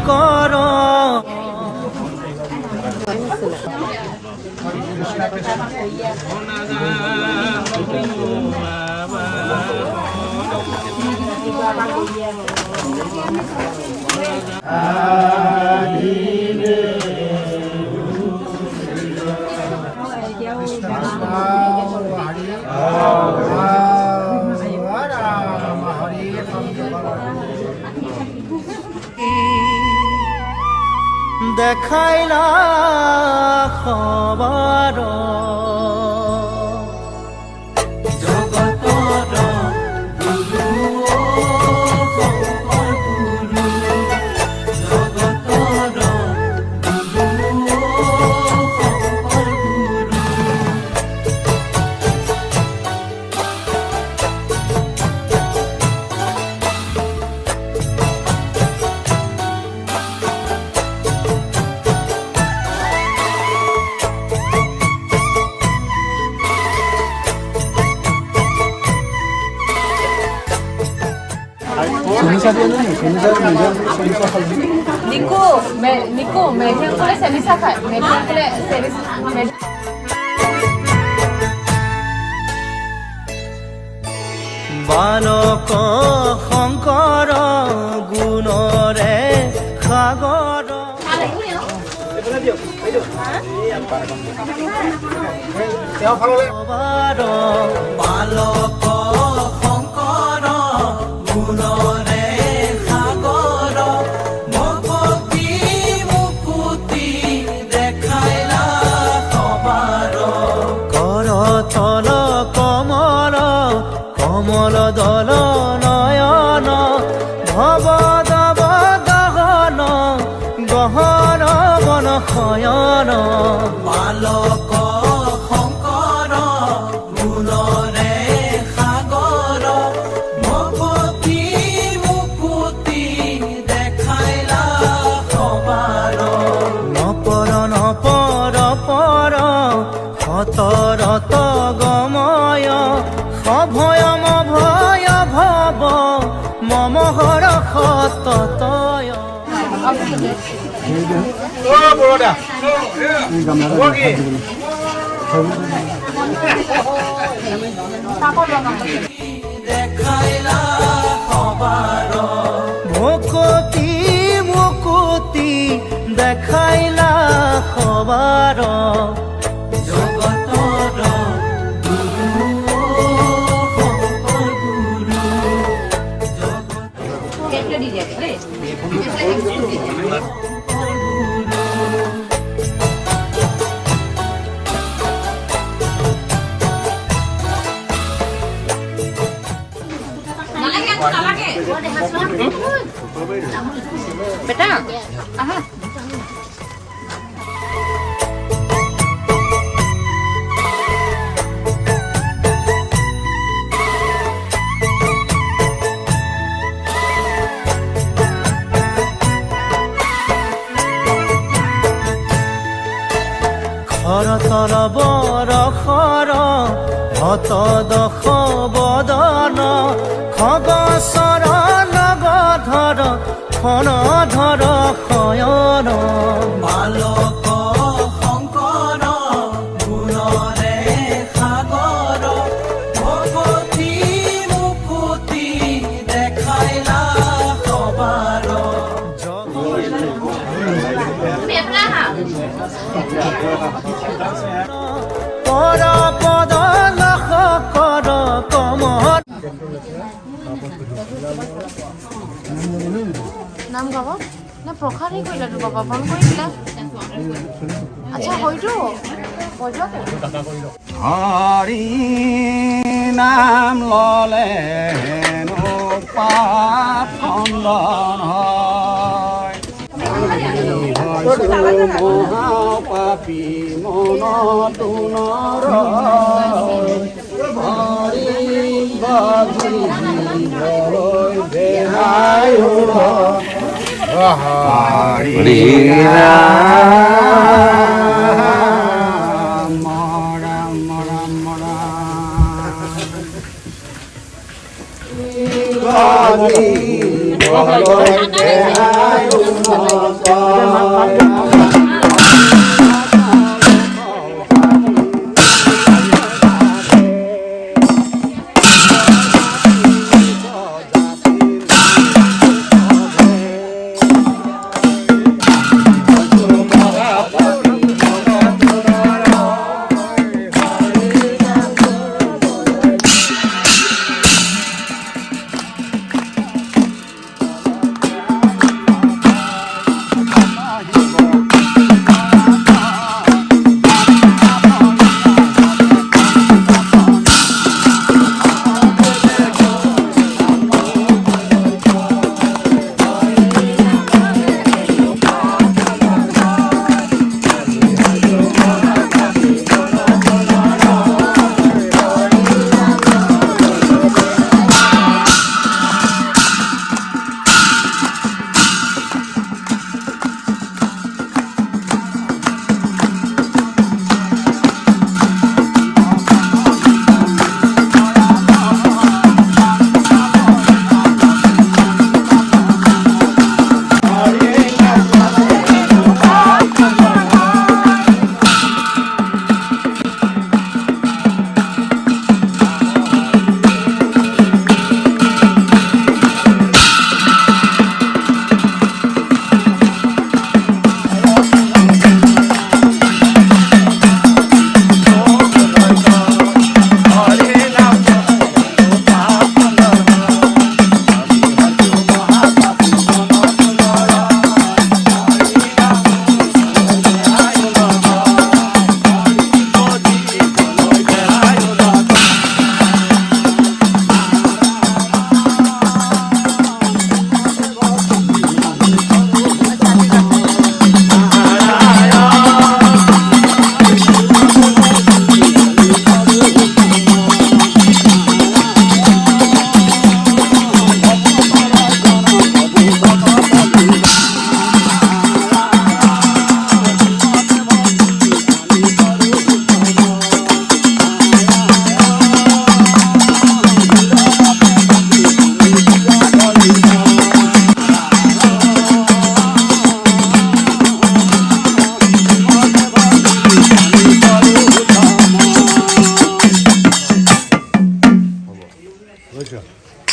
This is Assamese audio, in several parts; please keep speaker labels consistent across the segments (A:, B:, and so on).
A: শংকৰ দেখাইলা খবৰ
B: Nico, median kule semisa khai. Median kule semisa.
A: বালক শংকৰ গুণৰে সাগৰ বালক শংকৰ গুণৰে সাগৰ ভক্তি মুকুতি দেখাইলা সবাৰ কৰতল কমল কমল দল নয়ন ভৱ দৱ গহন গহন বন শয়ন বালক শংকৰ গুণৰে সাগৰ ভক্তি মুকুতি দেখাইলা সবাৰ নপৰ নপৰ পৰ সতৰত গময় অভয়ম ভয় ভৱ মম হৰ সততয় দেখাইলা সবাৰ ভকতি মুকুতি দেখাইলা সবাৰ
B: Beta, aha.
A: খৰতল বৰষৰ হত দশ বদন খগচৰ নগধৰ ফণধৰ শয়ন বালক শংকৰ গুণৰে সাগৰ ভগতি মুকুতি দেখাইলা সবাৰ পৰ পদ লখ কৰ কমল
B: নাম গাব না প্ৰসাদ হে কৰিলা তো বাবা বন্ধ কৰিলা আচ্ছা হয়তো বজোৱা
C: হৰি নাম ললে হেনো পাপ খণ্ডন হয় মহাপাপী মনতো নৰ হৰি বাজি দেহায় হৰি ৰাম ৰাম ৰাম ৰাম বাজি দেহায়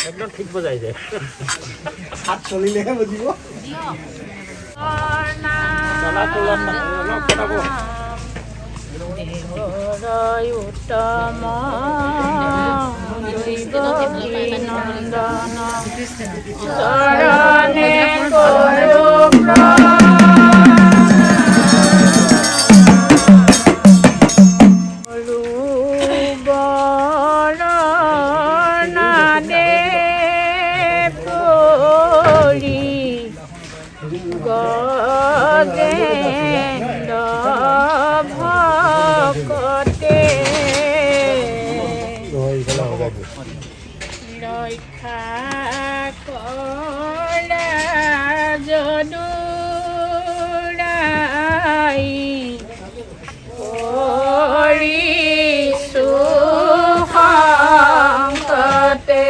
D: একদম ঠিক বজাই যায়
C: হাত চলিলেহে বুজিব
D: চলা তোলার না শোনাব
B: উত্তম নন্দন চরণে রক্ষা কলা যদুরাই কৰিছো সংকটে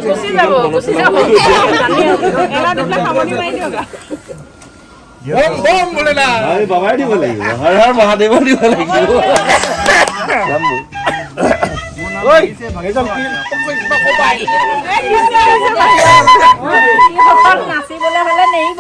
B: গুচি যাব গুচি যাব এলা দুটা সামনি মাৰি দিয়ক
C: বম বম বোলে না
E: আমি বাবাই দিব লাগিব হৰ হৰ মহাদেৱ দিব লাগিব
C: ঐ ভাগে যাম কি কবাই
B: নাচিবলৈ হলে নেইব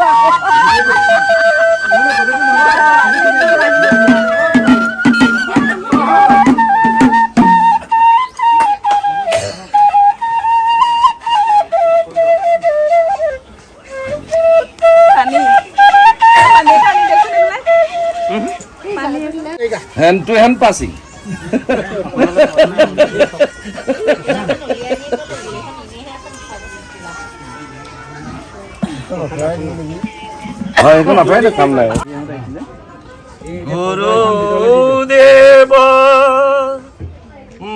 E: hand to hand passing হয় এখন আপনাই তো কাম নাই গুরুদেব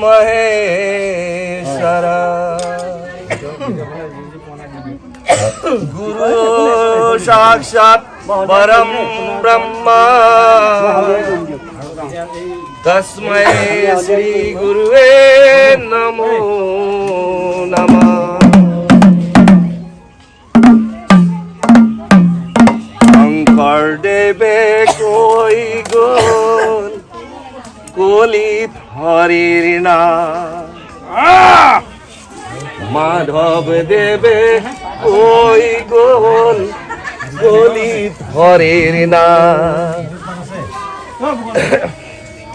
E: মহেশ্বর গুরু সাক্ষাৎ परम ब्रह्मा तस्मै श्री गुरुवे नमो नमः शंकर देवे कोई गोल कलित हरिर नाम माधव देवे कोई गोल কলিত হরের না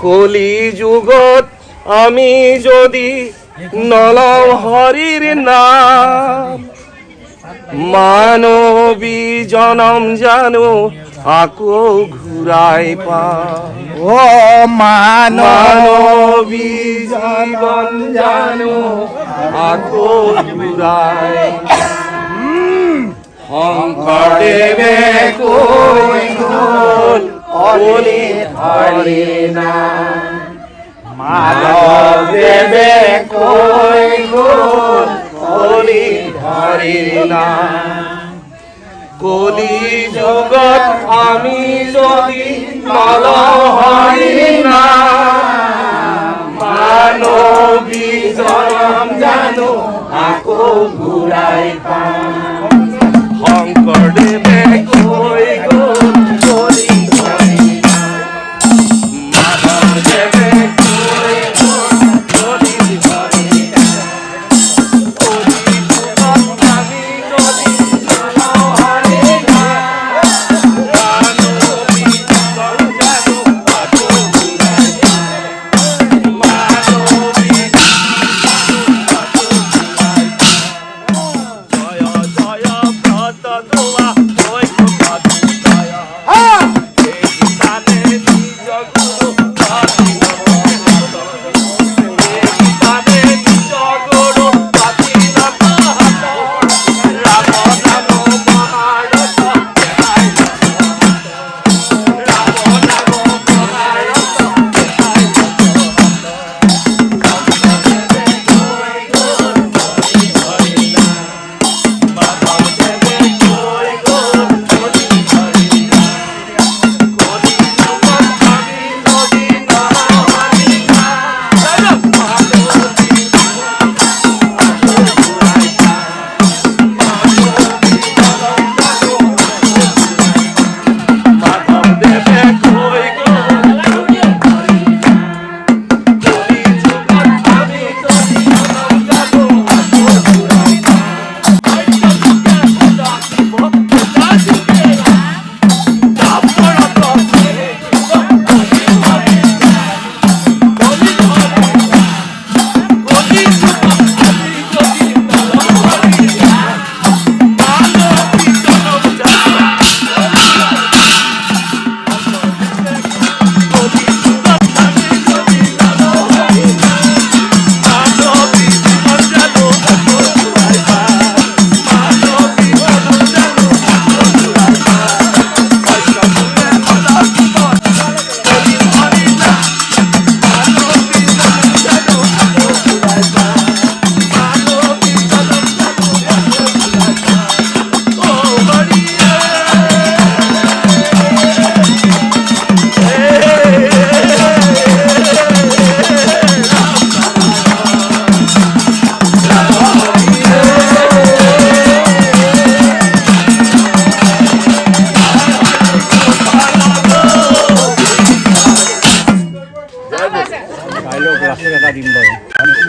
E: কলি যুগত আমি যদি নলও হরির নাম মানবী জনম জানো আকো ঘুরাই পা
C: ও
E: মানবী জীবন জানো আকো ঘুরাই শংকৰদেৱে কৈ গ'ল কলি হৰি নাম মাধৱদেৱে কৈ গ'ল কলি হৰি নাম কলি যুগত আমি যদি নলওঁ হৰি নাম মানৱী জনম জানো আকৌ ঘূৰাই পাম শংকৰদেৱে কৈ গ'ল কলি হৰি নাম মাধৱদেৱে কৈ গ'ল কলি হৰি নাম কলি যুগত আমি যদি নলওঁ হৰি নাম মানৱী জনম জানো আকৌ ঘূৰাই পাম মানৱী জয় জয় ব্ৰত দোৱা হৈ জয় এই গীতানে নিজ গুৰু পাতি এই গীতানে নিজ গুৰু পাতি ৰাম নাম মহাৰথ ৰাম নাম মহাৰথ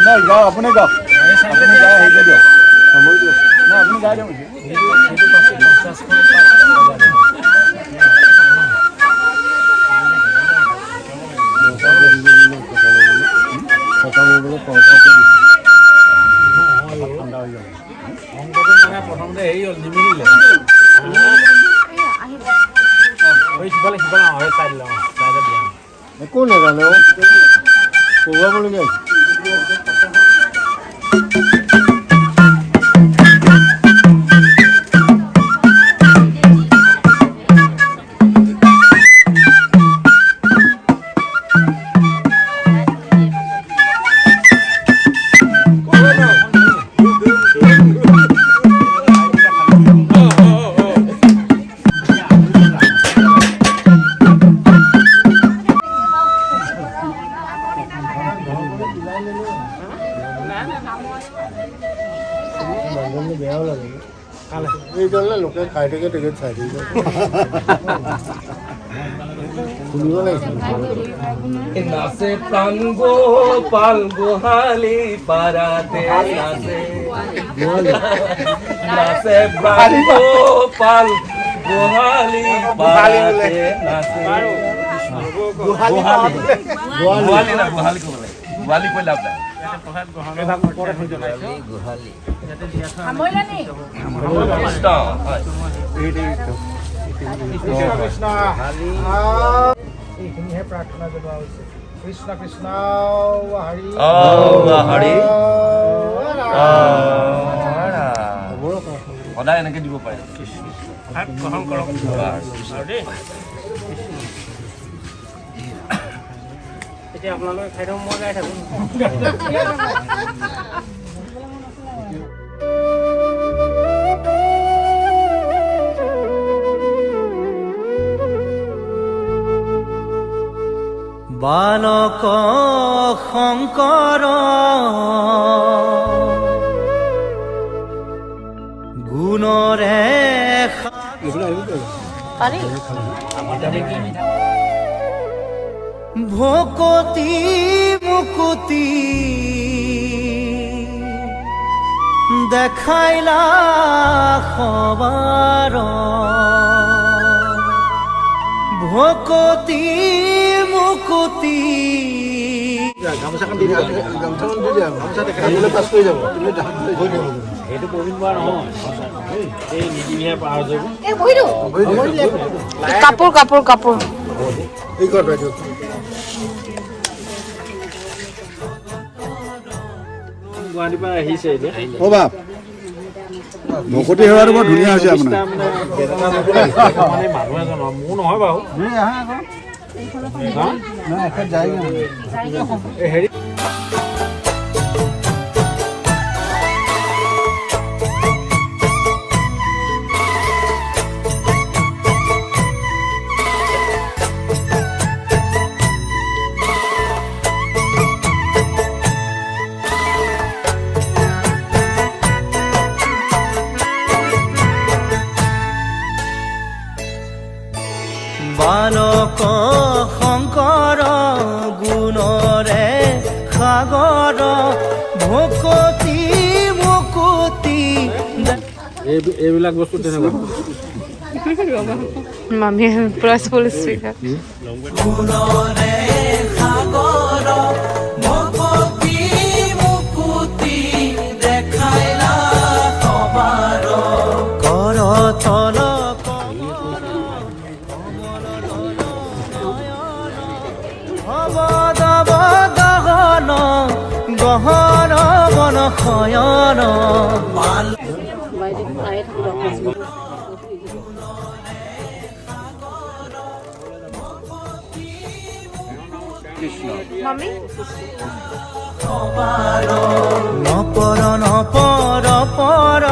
C: নাই গাওঁ আপুনি গাওক আপুনি গাই হেৰি কৰি দিয়ক সময় দিয়ক নাই আপুনি গাই দিয়ক
D: প্ৰথমতে হেৰি হ'ল নিমিলিলে সিফালে সিফালে হয় চাই দিলে চাইডত দিয়া
C: একো নাজানে পঢ়ুৱাবলগীয়া বেয়াও লাগে এইডালে লোকে খাই থাকে টিকেট চাই থাকিব শুনিব লাগিছিল
E: নাচে প্ৰাণ গোপাল গোহালি পাৰাতে নাচে নাচে প্ৰাণ গোপাল গোহালি পাৰাতে নাচে গোহালি না গোহালি ক'ব লাগে গোহালি কৈ লাভ নাই কৃষ্ণ হয়
C: কৃষ্ণ এইখিনিহে প্ৰাৰ্থনা জনোৱা হৈছে কৃষ্ণ কৃষ্ণ হৰি
E: হৰি সদায় এনেকে দিব পাৰে
D: গ্ৰহণ কৰক আৰু দেই এতিয়া আপোনালোকে খাই থাকক মই গাই থাকোঁ
A: বালক শংকৰ গুণৰে
B: পাৰি
A: ভকতি মুকুতি দেখাইলা সবাৰ ভকতি মুকুতি
D: সেইটো প্ৰবীণ পোৱা নহয় এই নীতিবিহে পাৰ যাব
B: কাপোৰ কাপোৰ কাপোৰ
D: গুৱাহাটীৰ পৰা আহিছে এতিয়া
C: অ বাপ ভকতি সেৱাটো বৰ ধুনীয়া হৈছে আপোনাৰ
D: মানে মানুহ এজন মোৰ নহয় বাৰু হেৰি
A: বালক শংকৰ গুণৰে সাগৰ ভকতি মুকুতি
D: এইবিলাক বস্তু তেনেকুৱা
B: মামী পুৰা ফুল স্পীকাৰ
A: গুণৰে সাগৰ ভকতি মুকুতি দেখাইলা সবাৰ কৰতল গহন গহন বন শয়ন
B: মামী
A: নপৰ নপৰ পৰ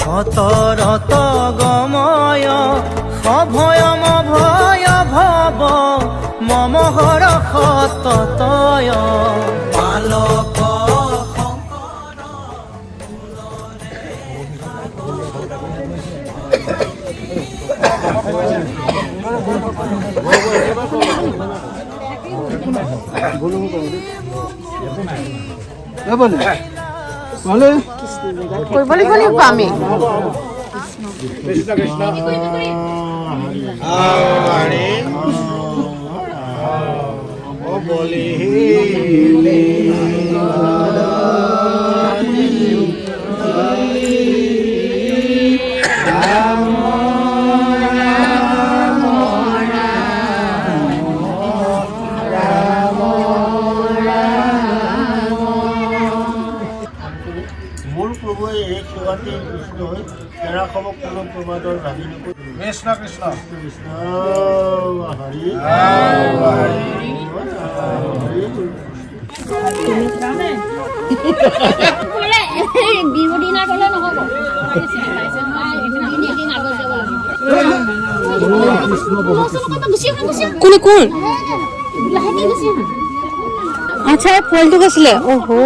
A: সতৰত গময় সভয়ম ভয় ভৱ মমহৰ সততয় বালক
B: কৰিব লাগিব লাগিব আমি
C: কৃষ্ণ কৃষ্ণ বলি
F: মোৰ প্ৰভুৱে এক সেৱাতে কৃষ্ণ হৈ তেৰা খবক কোনো প্ৰমাদৰ ভাবি নকৈ
C: কৃষ্ণ কৃষ্ণ
F: কৃষ্ণ হৰি
G: বিহু দিনা গ'লে নহ'ব
B: কোন কোন আচ্ছা ফলটো গৈছিলে অহো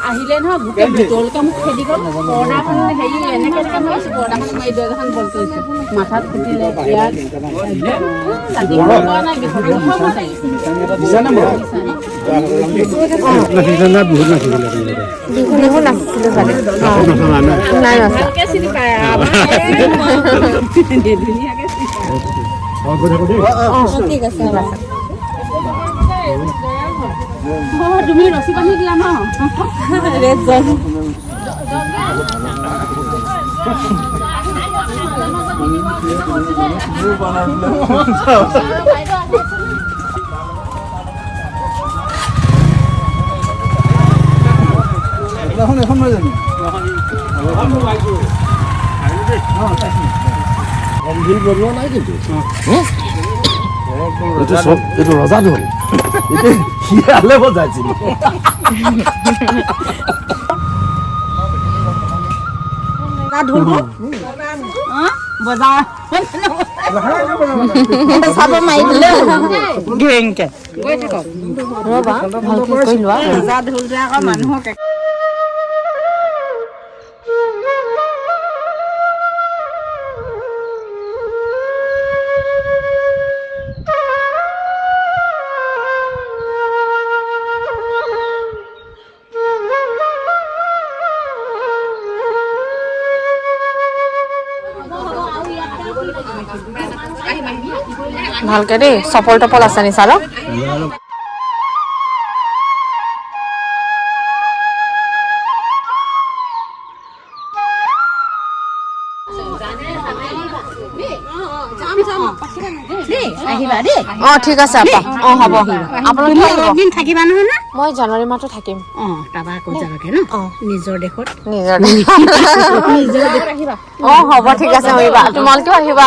G: আহিলে নহয় গোটেই ভিতৰলৈকে মোক খেদি গ'ল পৰ্দাখন হেৰি এনেকৈ মাৰিছোঁ পৰ্দাখন মাৰি দৰ্জাখন বন্ধ কৰিছোঁ মাথাত ফুটিলে ইয়াত ৰাতি খোৱা নাই
B: বিহু নাচিছিলে চাগে নাই নচা
G: চিনি পায় ঠিক আছে তুমি ৰছী বান্ধি দিলা ন
C: এখন নহয় জানো ঢোল বজোৱা নাই কিন্তু এইটো চব এইটো ৰজা ঢোল এইটো শিয়ালে বজাইছিল
G: বজাৰ
B: চাব মাৰি দিলে
G: গেংকে গৈ থাকক
B: ৰ'বা ভালকে কৰি লোৱা
G: ৰজা ঢোলটোৱে আকৌ মানুহক
B: ভালকে দেই চপল টপল আছে নি চালো
G: আহিবা দেই
B: অ ঠিক আছে আপা অ হ'ব আপোনালোকে
G: দিন থাকিবা নহয় না
B: মই জানুৱাৰী মাহটো থাকিম
G: তাৰপৰা আকৌ যাবাগে ন নিজৰ দেশত
B: নিজৰ অ হ'ব ঠিক আছে আহিবা তোমালোকেও আহিবা